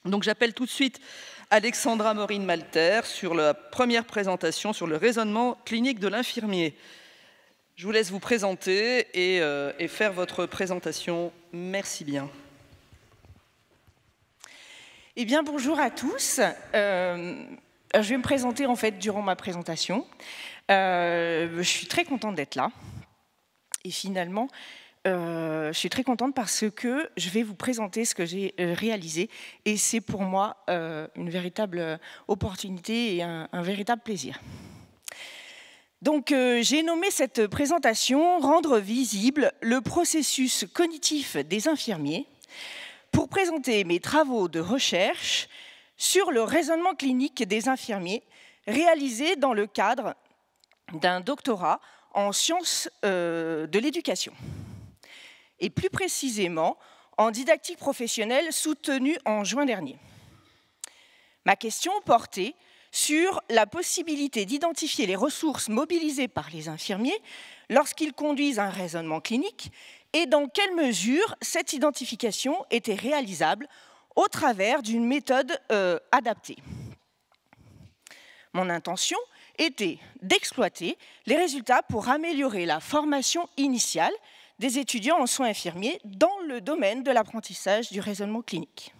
Donc j'appelle tout de suite Alexandra Maureen-Malter sur la première présentation sur le raisonnement clinique de l'infirmier. Je vous laisse vous présenter et faire votre présentation. Merci bien. Eh bien, bonjour à tous. Je vais me présenter en fait durant ma présentation. Je suis très contente d'être là. Et finalement, je suis très contente parce que je vais vous présenter ce que j'ai réalisé. Et c'est pour moi une véritable opportunité et un véritable plaisir. Donc, j'ai nommé cette présentation « Rendre visible le processus cognitif des infirmiers » pour présenter mes travaux de recherche sur le raisonnement clinique des infirmiers réalisés dans le cadre d'un doctorat en sciences de l'éducation et plus précisément en didactique professionnelle soutenue en juin dernier. Ma question portait sur la possibilité d'identifier les ressources mobilisées par les infirmiers lorsqu'ils conduisent un raisonnement clinique et dans quelle mesure cette identification était réalisable au travers d'une méthode adaptée. Mon intention était d'exploiter les résultats pour améliorer la formation initiale des étudiants en soins infirmiers dans le domaine de l'apprentissage du raisonnement clinique.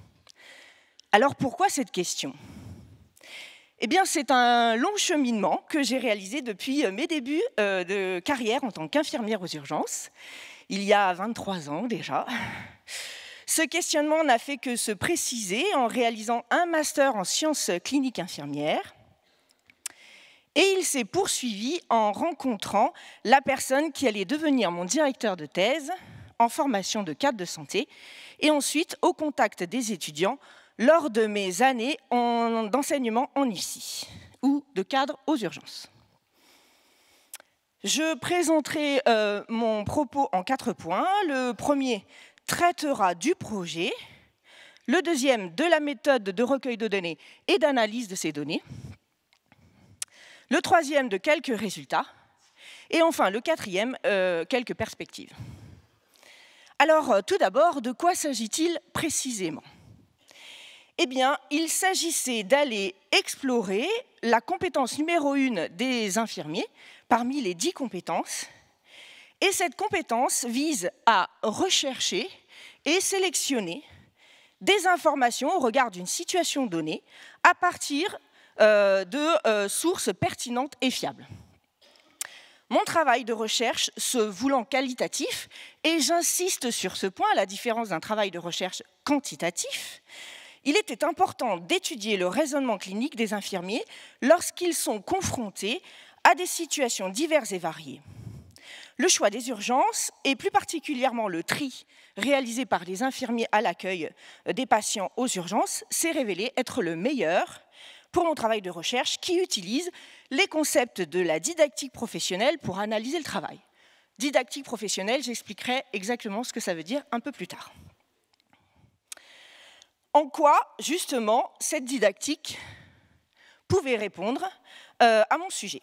Alors pourquoi cette question ? Eh bien, c'est un long cheminement que j'ai réalisé depuis mes débuts de carrière en tant qu'infirmière aux urgences, il y a 23 ans déjà. Ce questionnement n'a fait que se préciser en réalisant un master en sciences cliniques infirmières. Et il s'est poursuivi en rencontrant la personne qui allait devenir mon directeur de thèse en formation de cadre de santé et ensuite au contact des étudiants lors de mes années d'enseignement en IFSI ou de cadre aux urgences. Je présenterai mon propos en 4 points. Le premier traitera du projet, le deuxième de la méthode de recueil de données et d'analyse de ces données, le troisième de quelques résultats, et enfin le quatrième, quelques perspectives. Alors, tout d'abord, de quoi s'agit-il précisément ? Eh bien, il s'agissait d'aller explorer la compétence numéro 1 des infirmiers, parmi les 10 compétences, et cette compétence vise à rechercher et sélectionner des informations au regard d'une situation donnée à partir de sources pertinentes et fiables. Mon travail de recherche se voulant qualitatif, et j'insiste sur ce point, à la différence d'un travail de recherche quantitatif, il était important d'étudier le raisonnement clinique des infirmiers lorsqu'ils sont confrontés à des situations diverses et variées. Le choix des urgences, et plus particulièrement le tri réalisé par les infirmiers à l'accueil des patients aux urgences, s'est révélé être le meilleur pour mon travail de recherche qui utilise les concepts de la didactique professionnelle pour analyser le travail. Didactique professionnelle, j'expliquerai exactement ce que ça veut dire un peu plus tard. En quoi, justement, cette didactique pouvait répondre à mon sujet.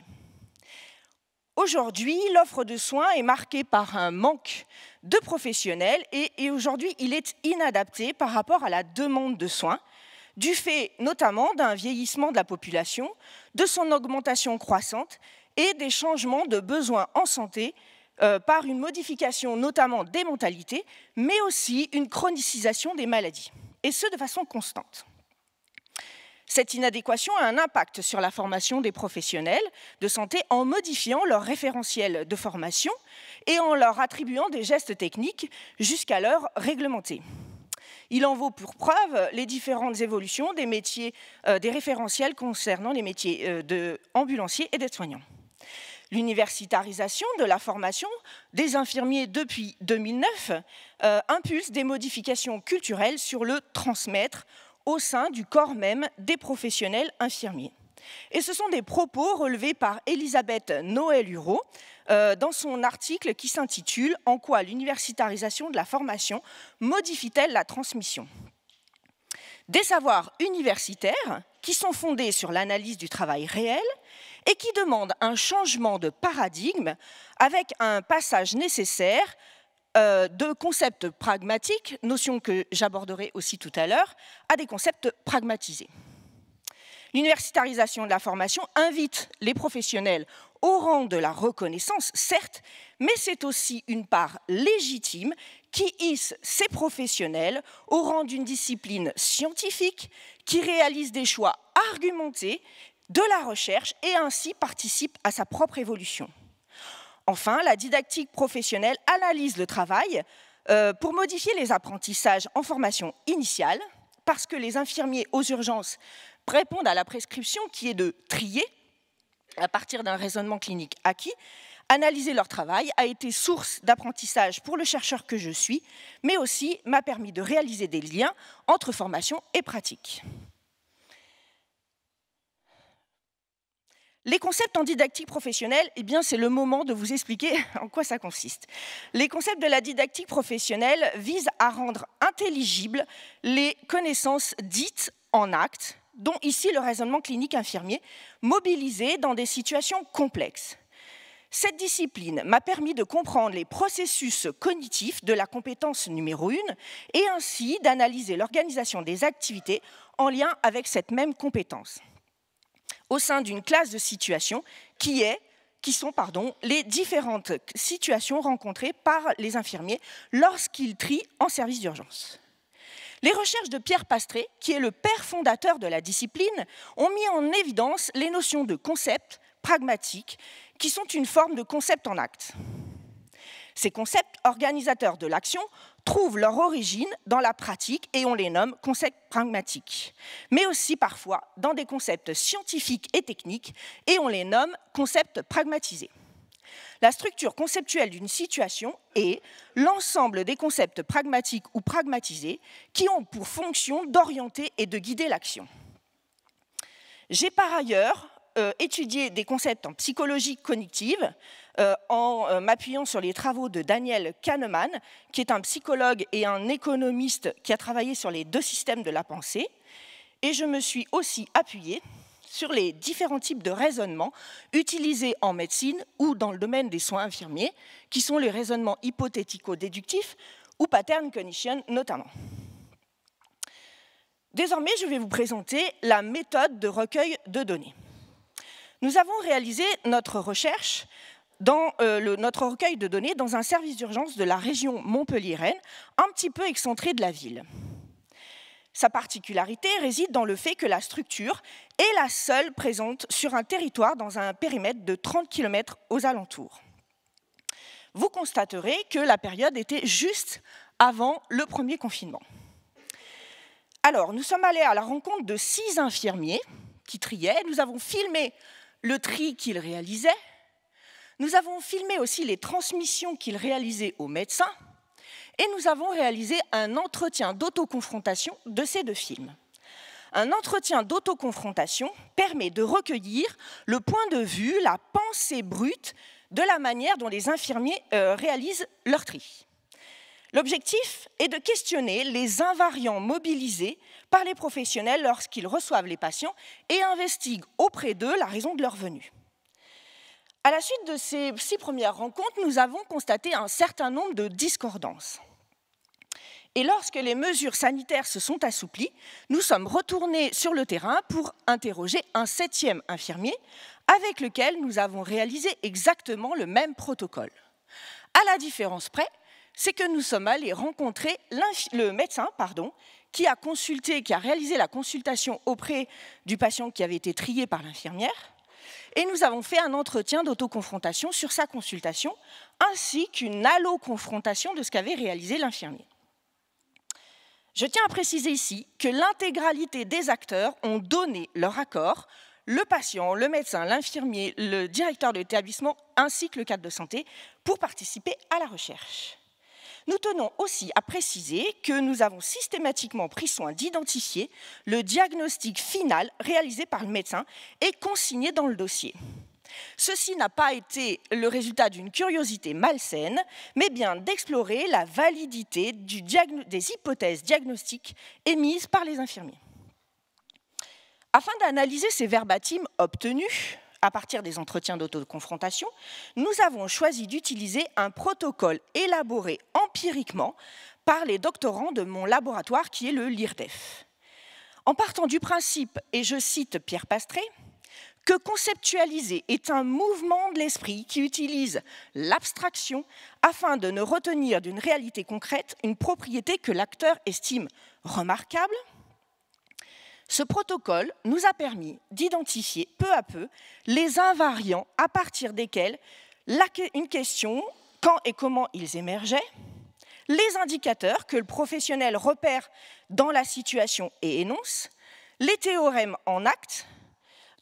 Aujourd'hui, l'offre de soins est marquée par un manque de professionnels et aujourd'hui, il est inadapté par rapport à la demande de soins, du fait notamment d'un vieillissement de la population, de son augmentation croissante et des changements de besoins en santé par une modification notamment des mentalités, mais aussi une chronicisation des maladies, et ce de façon constante. Cette inadéquation a un impact sur la formation des professionnels de santé en modifiant leur référentiel de formation et en leur attribuant des gestes techniques jusqu'alors réglementés. Il en vaut pour preuve les différentes évolutions des métiers, des référentiels concernant les métiers d'ambulanciers et d'aides-soignants. L'universitarisation de la formation des infirmiers depuis 2009 impulse des modifications culturelles sur le transmettre au sein du corps même des professionnels infirmiers. Et ce sont des propos relevés par Elisabeth Noël-Hureau dans son article qui s'intitule « En quoi l'universitarisation de la formation modifie-t-elle la transmission ?» Des savoirs universitaires qui sont fondés sur l'analyse du travail réel et qui demandent un changement de paradigme avec un passage nécessaire de concepts pragmatiques, notion que j'aborderai aussi tout à l'heure, à des concepts pragmatisés. L'universitarisation de la formation invite les professionnels au rang de la reconnaissance, certes, mais c'est aussi une part légitime qui hisse ces professionnels au rang d'une discipline scientifique qui réalise des choix argumentés de la recherche et ainsi participe à sa propre évolution. Enfin, la didactique professionnelle analyse le travail pour modifier les apprentissages en formation initiale, parce que les infirmiers aux urgences répondent à la prescription qui est de trier, à partir d'un raisonnement clinique acquis. Analyser leur travail a été source d'apprentissage pour le chercheur que je suis, mais aussi m'a permis de réaliser des liens entre formation et pratique. Les concepts en didactique professionnelle, eh bien, c'est le moment de vous expliquer en quoi ça consiste. Les concepts de la didactique professionnelle visent à rendre intelligibles les connaissances dites en actes, dont ici le raisonnement clinique infirmier, mobilisé dans des situations complexes. Cette discipline m'a permis de comprendre les processus cognitifs de la compétence numéro 1 et ainsi d'analyser l'organisation des activités en lien avec cette même compétence, au sein d'une classe de situations qui sont les différentes situations rencontrées par les infirmiers lorsqu'ils trient en service d'urgence. Les recherches de Pierre Pastré, qui est le père fondateur de la discipline, ont mis en évidence les notions de concepts pragmatiques, qui sont une forme de concept en acte. Ces concepts organisateurs de l'action trouvent leur origine dans la pratique et on les nomme concepts pragmatiques, mais aussi parfois dans des concepts scientifiques et techniques et on les nomme concepts pragmatisés. La structure conceptuelle d'une situation est l'ensemble des concepts pragmatiques ou pragmatisés qui ont pour fonction d'orienter et de guider l'action. J'ai par ailleurs étudié des concepts en psychologie cognitive en m'appuyant sur les travaux de Daniel Kahneman, qui est un psychologue et un économiste qui a travaillé sur les 2 systèmes de la pensée. Et je me suis aussi appuyée sur les différents types de raisonnements utilisés en médecine ou dans le domaine des soins infirmiers, qui sont les raisonnements hypothético-déductifs ou pattern cognition notamment. Désormais, je vais vous présenter la méthode de recueil de données. Nous avons réalisé notre recherche dans notre recueil de données dans un service d'urgence de la région Montpellier-Rennes, un petit peu excentré de la ville. Sa particularité réside dans le fait que la structure est la seule présente sur un territoire dans un périmètre de 30 km aux alentours. Vous constaterez que la période était juste avant le premier confinement. Alors, nous sommes allés à la rencontre de 6 infirmiers qui triaient. Nous avons filmé le tri qu'ils réalisaient. Nous avons filmé aussi les transmissions qu'ils réalisaient aux médecins et nous avons réalisé un entretien d'autoconfrontation de ces 2 films. Un entretien d'autoconfrontation permet de recueillir le point de vue, la pensée brute de la manière dont les infirmiers réalisent leur tri. L'objectif est de questionner les invariants mobilisés par les professionnels lorsqu'ils reçoivent les patients et investiguent auprès d'eux la raison de leur venue. À la suite de ces 6 premières rencontres, nous avons constaté un certain nombre de discordances. Et lorsque les mesures sanitaires se sont assouplies, nous sommes retournés sur le terrain pour interroger un 7e infirmier avec lequel nous avons réalisé exactement le même protocole. À la différence près, c'est que nous sommes allés rencontrer le médecin qui a réalisé la consultation auprès du patient qui avait été trié par l'infirmière, et nous avons fait un entretien d'autoconfrontation sur sa consultation, ainsi qu'une alloconfrontation de ce qu'avait réalisé l'infirmier. Je tiens à préciser ici que l'intégralité des acteurs ont donné leur accord, le patient, le médecin, l'infirmier, le directeur de l'établissement, ainsi que le cadre de santé, pour participer à la recherche. Nous tenons aussi à préciser que nous avons systématiquement pris soin d'identifier le diagnostic final réalisé par le médecin et consigné dans le dossier. Ceci n'a pas été le résultat d'une curiosité malsaine, mais bien d'explorer la validité des hypothèses diagnostiques émises par les infirmiers. Afin d'analyser ces verbatims obtenus, à partir des entretiens d'autoconfrontation, nous avons choisi d'utiliser un protocole élaboré empiriquement par les doctorants de mon laboratoire qui est le LIRDEF. En partant du principe, et je cite Pierre Pastré, que conceptualiser est un mouvement de l'esprit qui utilise l'abstraction afin de ne retenir d'une réalité concrète une propriété que l'acteur estime remarquable. Ce protocole nous a permis d'identifier peu à peu les invariants à partir desquels une question, quand et comment ils émergeaient, les indicateurs que le professionnel repère dans la situation et énonce, les théorèmes en acte,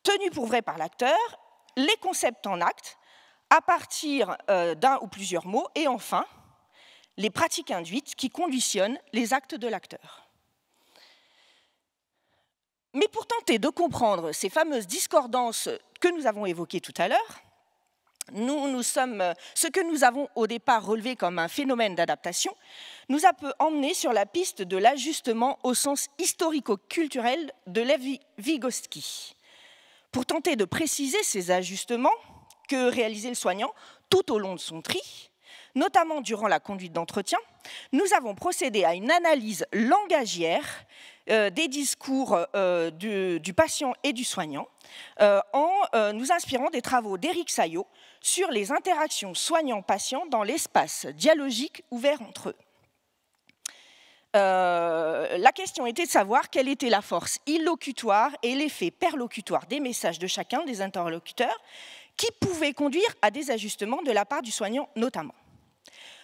tenus pour vrais par l'acteur, les concepts en acte, à partir d'un ou plusieurs mots, et enfin, les pratiques induites qui conditionnent les actes de l'acteur. Mais pour tenter de comprendre ces fameuses discordances que nous avons évoquées tout à l'heure, ce que nous avons au départ relevé comme un phénomène d'adaptation nous a peu emmené sur la piste de l'ajustement au sens historico-culturel de Lev Vygotsky. Pour tenter de préciser ces ajustements que réalisait le soignant tout au long de son tri, notamment durant la conduite d'entretien, nous avons procédé à une analyse langagière des discours du patient et du soignant en nous inspirant des travaux d'Éric Saillot sur les interactions soignant-patient dans l'espace dialogique ouvert entre eux. La question était de savoir quelle était la force illocutoire et l'effet perlocutoire des messages de chacun des interlocuteurs qui pouvaient conduire à des ajustements de la part du soignant notamment.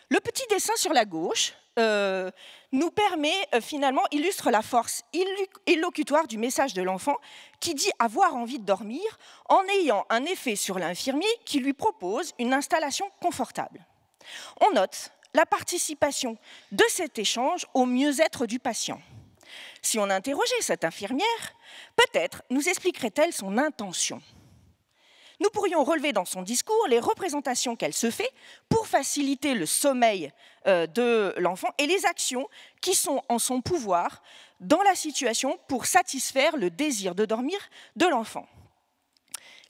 Le petit dessin sur la gauche nous permet finalement, illustre la force illocutoire du message de l'enfant qui dit avoir envie de dormir en ayant un effet sur l'infirmier qui lui propose une installation confortable. On note la participation de cet échange au mieux-être du patient. Si on interrogeait cette infirmière, peut-être nous expliquerait-elle son intention. Nous pourrions relever dans son discours les représentations qu'elle se fait pour faciliter le sommeil de l'enfant et les actions qui sont en son pouvoir dans la situation pour satisfaire le désir de dormir de l'enfant.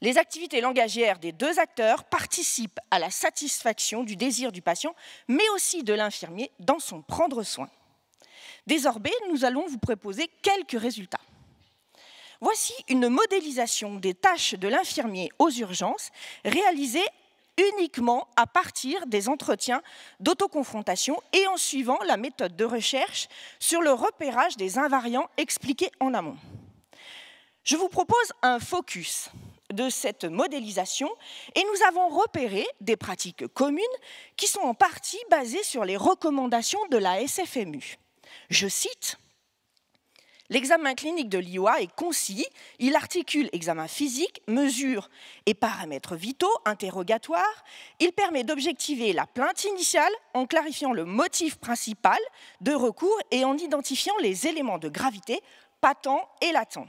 Les activités langagières des deux acteurs participent à la satisfaction du désir du patient, mais aussi de l'infirmier dans son prendre soin. Désormais, nous allons vous proposer quelques résultats. Voici une modélisation des tâches de l'infirmier aux urgences réalisée uniquement à partir des entretiens d'autoconfrontation et en suivant la méthode de recherche sur le repérage des invariants expliqués en amont. Je vous propose un focus de cette modélisation et nous avons repéré des pratiques communes qui sont en partie basées sur les recommandations de la SFMU. Je cite: l'examen clinique de l'IOA est concis, il articule examen physique, mesures et paramètres vitaux, interrogatoires. Il permet d'objectiver la plainte initiale en clarifiant le motif principal de recours et en identifiant les éléments de gravité patents et latents.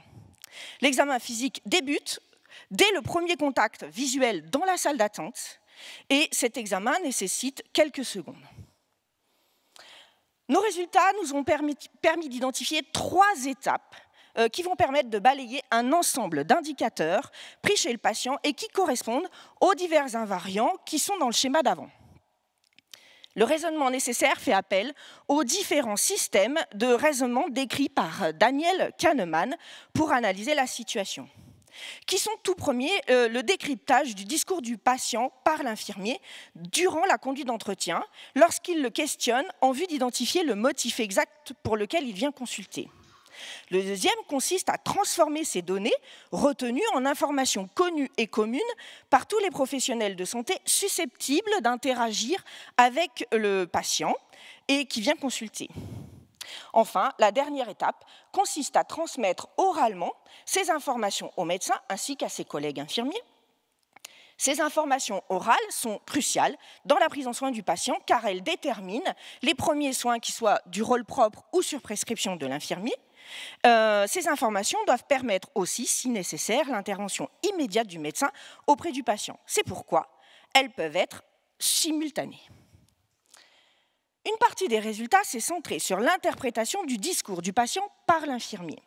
L'examen physique débute dès le premier contact visuel dans la salle d'attente et cet examen nécessite quelques secondes. Nos résultats nous ont permis d'identifier 3 étapes qui vont permettre de balayer un ensemble d'indicateurs pris chez le patient et qui correspondent aux divers invariants qui sont dans le schéma d'avant. Le raisonnement nécessaire fait appel aux différents systèmes de raisonnement décrits par Daniel Kahneman pour analyser la situation, qui sont tout premier le décryptage du discours du patient par l'infirmier durant la conduite d'entretien, lorsqu'il le questionne en vue d'identifier le motif exact pour lequel il vient consulter. Le deuxième consiste à transformer ces données retenues en informations connues et communes par tous les professionnels de santé susceptibles d'interagir avec le patient et qui vient consulter. Enfin, la dernière étape consiste à transmettre oralement ces informations aux médecins ainsi qu'à ses collègues infirmiers. Ces informations orales sont cruciales dans la prise en soin du patient car elles déterminent les premiers soins qui soient du rôle propre ou sur prescription de l'infirmier. Ces informations doivent permettre aussi, si nécessaire, l'intervention immédiate du médecin auprès du patient. C'est pourquoi elles peuvent être simultanées. Une partie des résultats s'est centrée sur l'interprétation du discours du patient par l'infirmier.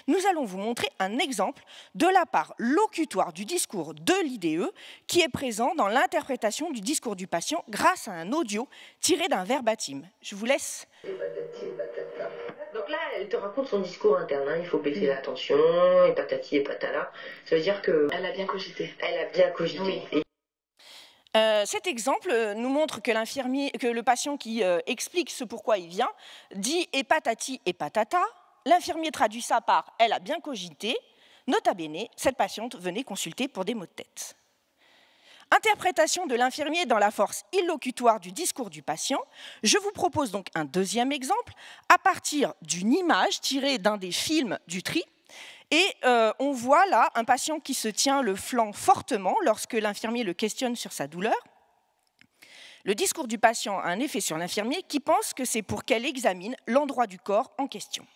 Nous allons vous montrer un exemple de la part locutoire du discours de l'IDE qui est présent dans l'interprétation du discours du patient grâce à un audio tiré d'un verbatim. Je vous laisse. Donc là, elle te raconte son discours interne, hein. Il faut baisser la tension, et patati et patala. Ça veut dire qu'elle a bien cogité. Elle a bien cogité. Oui. Cet exemple nous montre que le patient qui explique ce pourquoi il vient, dit et patati et patata. L'infirmier traduit ça par « elle a bien cogité ». Nota bene, cette patiente venait consulter pour des maux de tête. Interprétation de l'infirmier dans la force illocutoire du discours du patient. Je vous propose donc un deuxième exemple à partir d'une image tirée d'un des films du tri. Et on voit là un patient qui se tient le flanc fortement lorsque l'infirmier le questionne sur sa douleur. Le discours du patient a un effet sur l'infirmier qui pense que c'est pour qu'elle examine l'endroit du corps en question.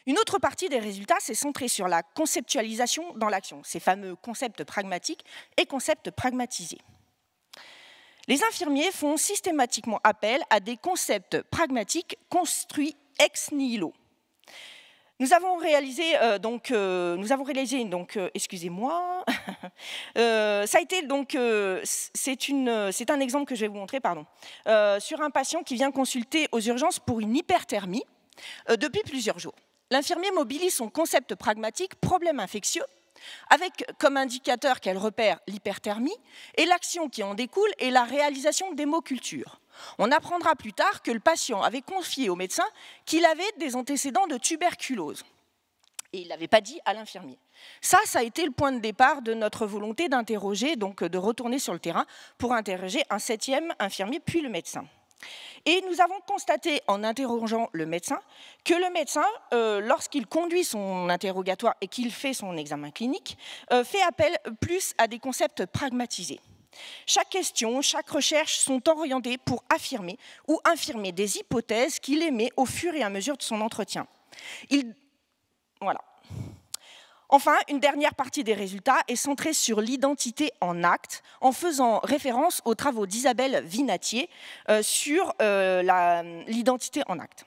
Une autre partie des résultats s'est centrée sur la conceptualisation dans l'action, ces fameux concepts pragmatiques et concepts pragmatisés. Les infirmiers font systématiquement appel à des concepts pragmatiques construits ex nihilo. Nous avons réalisé excusez-moi, ça a été donc, c'est un exemple que je vais vous montrer, sur un patient qui vient consulter aux urgences pour une hyperthermie depuis plusieurs jours. L'infirmier mobilise son concept pragmatique problème infectieux avec comme indicateur qu'elle repère l'hyperthermie et l'action qui en découle est la réalisation d'hémoculture. On apprendra plus tard que le patient avait confié au médecin qu'il avait des antécédents de tuberculose. Et il ne l'avait pas dit à l'infirmier. Ça a été le point de départ de notre volonté d'interroger, donc de retourner sur le terrain pour interroger un 7e infirmier, puis le médecin. Et nous avons constaté, en interrogeant le médecin, que le médecin, lorsqu'il conduit son interrogatoire et qu'il fait son examen clinique, fait appel plus à des concepts pragmatisés. Chaque question, chaque recherche sont orientées pour affirmer ou infirmer des hypothèses qu'il émet au fur et à mesure de son entretien. Voilà. Enfin, une dernière partie des résultats est centrée sur l'identité en acte, en faisant référence aux travaux d'Isabelle Vinatier sur l'identité en acte.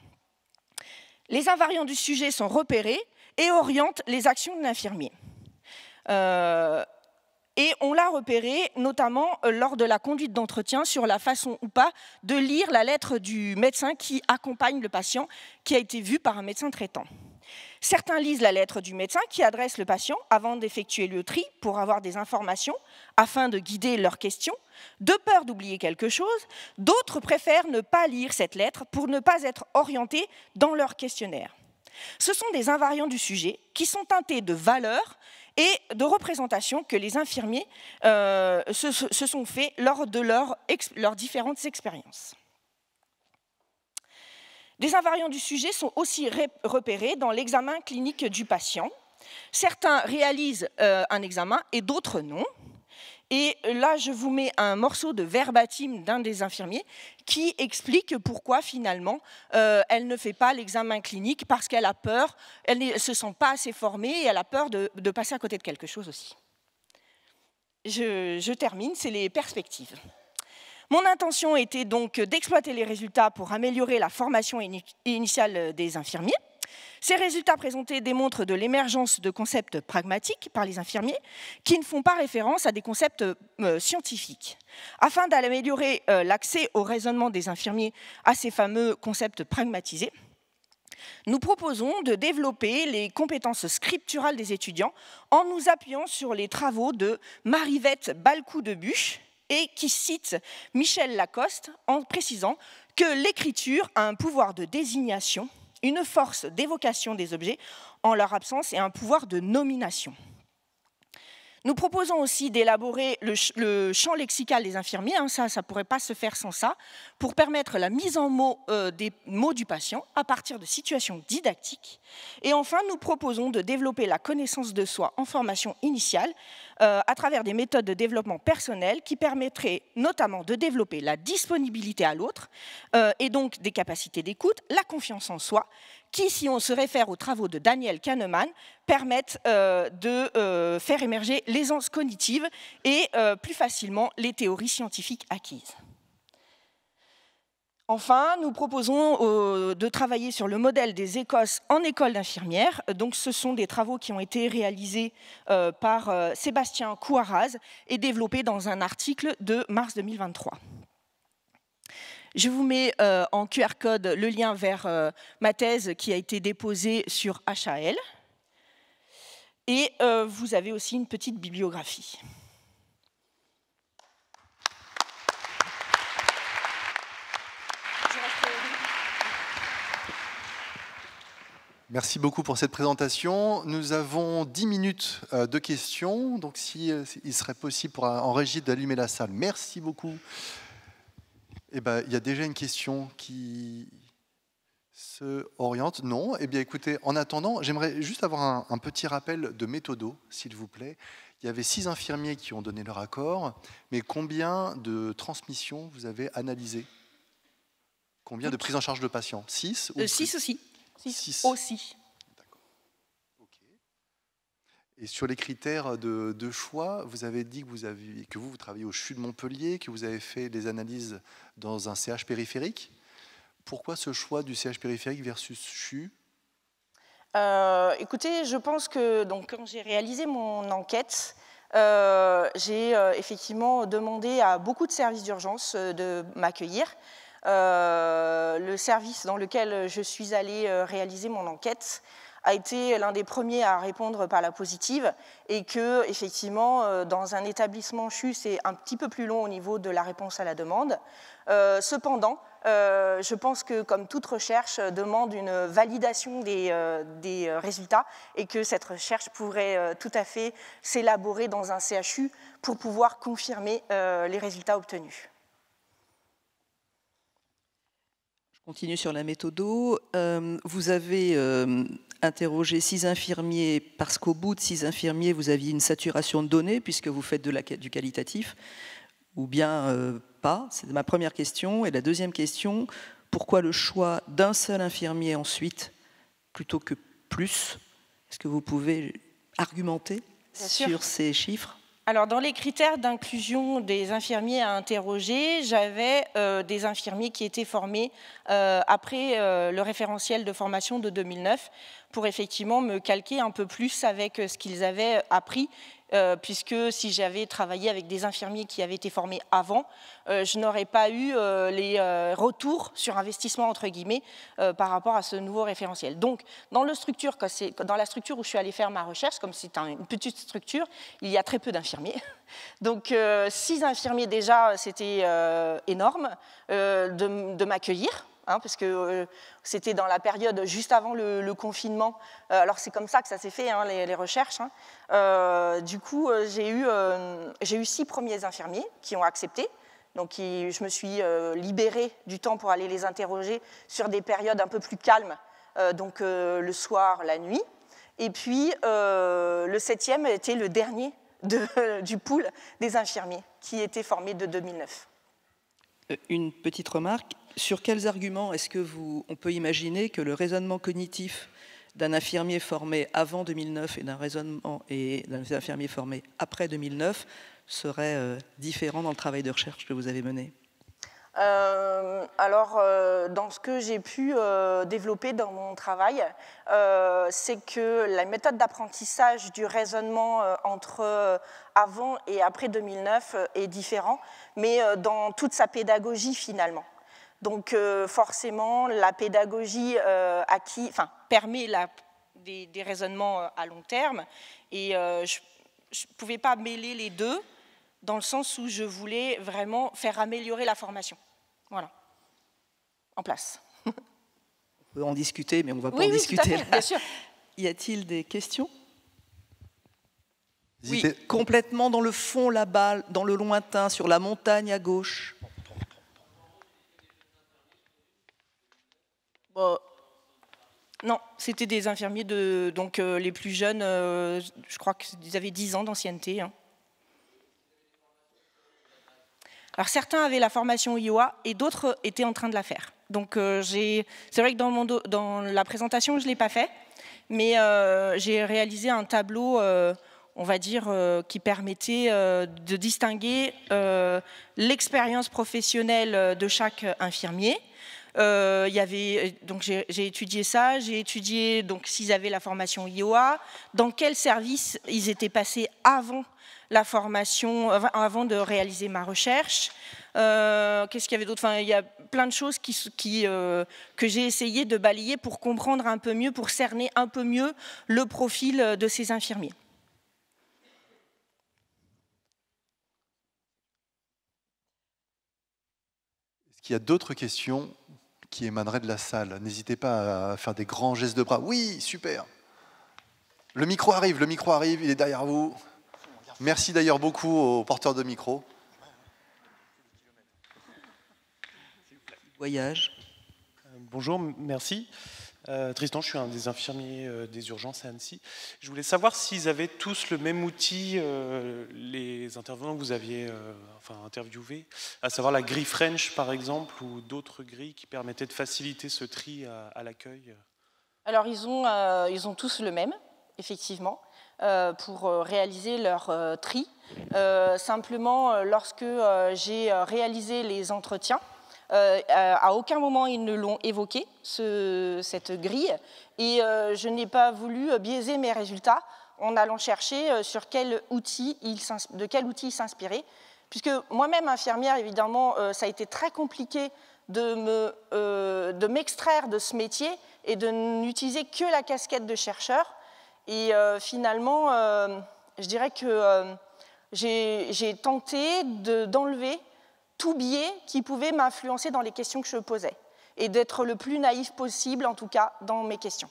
Les invariants du sujet sont repérés et orientent les actions de l'infirmier. Et on l'a repéré notamment lors de la conduite d'entretien sur la façon ou pas de lire la lettre du médecin qui accompagne le patient qui a été vu par un médecin traitant. Certains lisent la lettre du médecin qui adresse le patient avant d'effectuer le tri pour avoir des informations afin de guider leurs questions, de peur d'oublier quelque chose. D'autres préfèrent ne pas lire cette lettre pour ne pas être orientés dans leur questionnaire. Ce sont des invariants du sujet qui sont teintés de valeurs et de représentations que les infirmiers se sont faits lors de leurs différentes expériences. Des invariants du sujet sont aussi repérés dans l'examen clinique du patient. Certains réalisent un examen et d'autres non. Et là, je vous mets un morceau de verbatim d'un des infirmiers qui explique pourquoi, finalement, elle ne fait pas l'examen clinique parce qu'elle a peur, elle ne se sent pas assez formée et elle a peur de passer à côté de quelque chose aussi. Je termine, c'est les perspectives. Mon intention était donc d'exploiter les résultats pour améliorer la formation initiale des infirmiers. Ces résultats présentés démontrent de l'émergence de concepts pragmatiques par les infirmiers qui ne font pas référence à des concepts scientifiques. Afin d'améliorer l'accès au raisonnement des infirmiers à ces fameux concepts pragmatisés, nous proposons de développer les compétences scripturales des étudiants en nous appuyant sur les travaux de Marivette Balcou-Debuche, et qui cite Michel Lacoste en précisant que l'écriture a un pouvoir de désignation, une force d'évocation des objets en leur absence et un pouvoir de nomination. Nous proposons aussi d'élaborer le champ lexical des infirmiers, ça ne pourrait pas se faire sans ça, pour permettre la mise en mots des mots du patient à partir de situations didactiques. Et enfin, nous proposons de développer la connaissance de soi en formation initiale à travers des méthodes de développement personnel qui permettraient notamment de développer la disponibilité à l'autre et donc des capacités d'écoute, la confiance en soi, qui, si on se réfère aux travaux de Daniel Kahneman, permettent de faire émerger l'aisance cognitive et plus facilement les théories scientifiques acquises. Enfin, nous proposons de travailler sur le modèle des Écosses en école d'infirmières. Donc, ce sont des travaux qui ont été réalisés par Sébastien Couaraz et développés dans un article de mars 2023. Je vous mets en QR code le lien vers ma thèse qui a été déposée sur HAL. Et vous avez aussi une petite bibliographie. Merci beaucoup pour cette présentation. Nous avons 10 minutes de questions, donc il serait possible en régie d'allumer la salle. Merci beaucoup. Eh bien, il y a déjà une question qui se oriente. Non? Eh bien, écoutez, en attendant, j'aimerais juste avoir un petit rappel de méthodo, s'il vous plaît. Il y avait 6 infirmiers qui ont donné leur accord, mais combien de transmissions vous avez analysées? Combien de prises en charge de patients? 6 ou 6 aussi. 6 aussi. D'accord. Okay. Et sur les critères de choix, vous avez dit que vous travaillez au CHU de Montpellier, que vous avez fait des analyses dans un CH périphérique. Pourquoi ce choix du CH périphérique versus CHU? Écoutez, je pense que quand j'ai réalisé mon enquête, j'ai effectivement demandé à beaucoup de services d'urgence de m'accueillir. Le service dans lequel je suis allée réaliser mon enquête a été l'un des premiers à répondre par la positive et que, effectivement, dans un établissement CHU, c'est un petit peu plus long au niveau de la réponse à la demande. Cependant, je pense que, comme toute recherche, demande une validation des résultats et que cette recherche pourrait tout à fait s'élaborer dans un CHU pour pouvoir confirmer les résultats obtenus. Continue sur la méthodo. Vous avez interrogé 6 infirmiers parce qu'au bout de 6 infirmiers, vous aviez une saturation de données puisque vous faites du qualitatif, ou bien pas? C'est ma première question. Et la deuxième question, pourquoi le choix d'un seul infirmier ensuite plutôt que plus? Est-ce que vous pouvez argumenter sur ces chiffres? Alors, dans les critères d'inclusion des infirmiers à interroger, j'avais des infirmiers qui étaient formés après le référentiel de formation de 2009 pour effectivement me calquer un peu plus avec ce qu'ils avaient appris, puisque si j'avais travaillé avec des infirmiers qui avaient été formés avant, je n'aurais pas eu les retours sur investissement, entre guillemets, par rapport à ce nouveau référentiel. Donc, dans la structure où je suis allée faire ma recherche, comme c'est une petite structure, il y a très peu d'infirmiers. Donc, 6 infirmiers déjà, c'était énorme de m'accueillir. Parce que c'était dans la période juste avant le confinement. Alors c'est comme ça que ça s'est fait, les recherches. Du coup, j'ai eu 6 premiers infirmiers qui ont accepté. Donc je me suis libérée du temps pour aller les interroger sur des périodes un peu plus calmes, donc le soir, la nuit. Et puis le 7e était le dernier du pool des infirmiers qui était formé de 2009. Une petite remarque, sur quels arguments est-ce qu'on peut imaginer que le raisonnement cognitif d'un infirmier formé avant 2009 et d'un infirmier formé après 2009 serait différent dans le travail de recherche que vous avez mené? Alors, dans ce que j'ai pu développer dans mon travail, c'est que la méthode d'apprentissage du raisonnement entre avant et après 2009 est différente, mais dans toute sa pédagogie finalement. Donc, forcément, la pédagogie permet des raisonnements à long terme, et je ne pouvais pas mêler les deux, dans le sens où je voulais vraiment faire améliorer la formation. Voilà, en place. On peut en discuter, mais on ne va pas en discuter. Tout à fait, bien sûr. Y a-t-il des questions? Oui, Hésitez. complètement dans le fond, là-bas, dans le lointain, sur la montagne à gauche. Non, c'était des infirmiers donc les plus jeunes, je crois qu'ils avaient 10 ans d'ancienneté. Alors certains avaient la formation IOA et d'autres étaient en train de la faire. Donc c'est vrai que dans la présentation, je ne l'ai pas fait, mais j'ai réalisé un tableau, on va dire, qui permettait de distinguer l'expérience professionnelle de chaque infirmier, Donc j'ai étudié ça, j'ai étudié donc s'ils avaient la formation IOA, dans quel service ils étaient passés avant la formation, avant de réaliser ma recherche. Qu'est-ce qu'il y avait d'autre? Enfin, il y a plein de choses que j'ai essayé de balayer pour comprendre un peu mieux, pour cerner un peu mieux le profil de ces infirmiers. Est-ce qu'il y a d'autres questions qui émaneraient de la salle? N'hésitez pas à faire des grands gestes de bras. Oui, super. Le micro arrive, il est derrière vous. Merci d'ailleurs beaucoup aux porteurs de micro. Voyage. Bonjour, merci. Tristan, je suis un des infirmiers des urgences à Annecy. Je voulais savoir s'ils avaient tous le même outil, les intervenants que vous aviez interviewés, à savoir la grille French par exemple, ou d'autres grilles qui permettaient de faciliter ce tri à l'accueil. Alors ils ont tous le même, effectivement, pour réaliser leur tri. Simplement, lorsque j'ai réalisé les entretiens, à aucun moment ils ne l'ont évoqué, cette grille, et je n'ai pas voulu biaiser mes résultats en allant chercher de quel outil ils s'inspiraient, puisque moi-même infirmière, évidemment, ça a été très compliqué de m'extraire de ce métier et de n'utiliser que la casquette de chercheur. Et finalement, je dirais que j'ai tenté d'enlever tout biais qui pouvait m'influencer dans les questions que je posais et d'être le plus naïf possible, en tout cas, dans mes questions.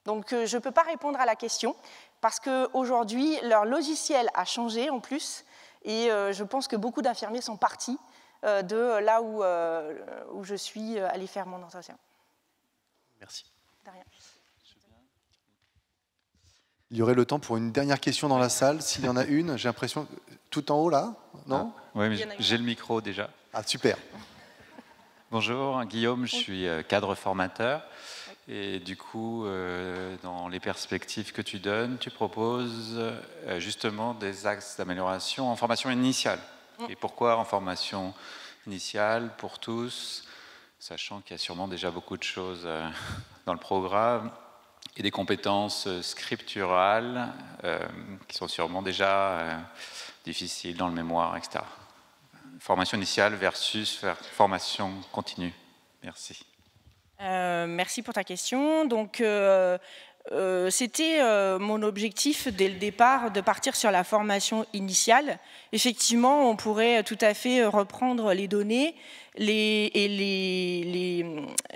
Donc, je ne peux pas répondre à la question parce qu'aujourd'hui, leur logiciel a changé en plus et je pense que beaucoup d'infirmiers sont partis de là où je suis allée faire mon entretien. Merci. De rien. Il y aurait le temps pour une dernière question dans la salle, s'il y en a une. J'ai l'impression, tout en haut là, non? Oui, mais j'ai le micro déjà. Ah, super. Bonjour, Guillaume, je suis cadre formateur. Et du coup, dans les perspectives que tu donnes, tu proposes justement des axes d'amélioration en formation initiale. Et pourquoi en formation initiale pour tous, sachant qu'il y a sûrement déjà beaucoup de choses dans le programme et des compétences scripturales qui sont sûrement déjà difficiles dans le mémoire, etc. Formation initiale versus formation continue. Merci. Merci pour ta question. Donc, c'était mon objectif dès le départ de partir sur la formation initiale. Effectivement, on pourrait tout à fait reprendre les données et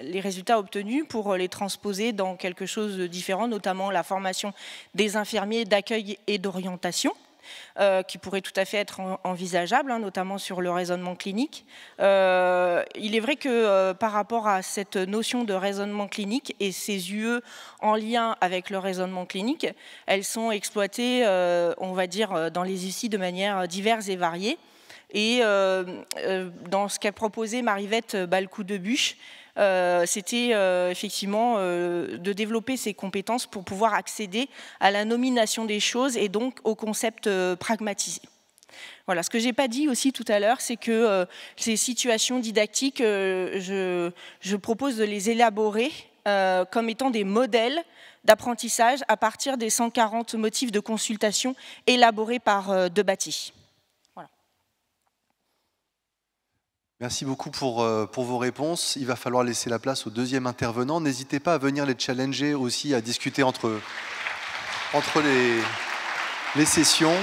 les résultats obtenus pour les transposer dans quelque chose de différent, notamment la formation des infirmiers d'accueil et d'orientation, qui pourrait tout à fait être envisageable, notamment sur le raisonnement clinique. Il est vrai que par rapport à cette notion de raisonnement clinique et ces UE en lien avec le raisonnement clinique, elles sont exploitées, on va dire, dans les UCI de manière diverse et variée. Et dans ce qu'a proposé Marivette Balcou-Debuche, c'était effectivement de développer ces compétences pour pouvoir accéder à la nomination des choses et donc au concept pragmatisé. Voilà, ce que je n'ai pas dit aussi tout à l'heure, c'est que ces situations didactiques, je propose de les élaborer comme étant des modèles d'apprentissage à partir des 140 motifs de consultation élaborés par Debatty. Merci beaucoup pour vos réponses. Il va falloir laisser la place au deuxième intervenant. N'hésitez pas à venir les challenger aussi, à discuter entre les sessions.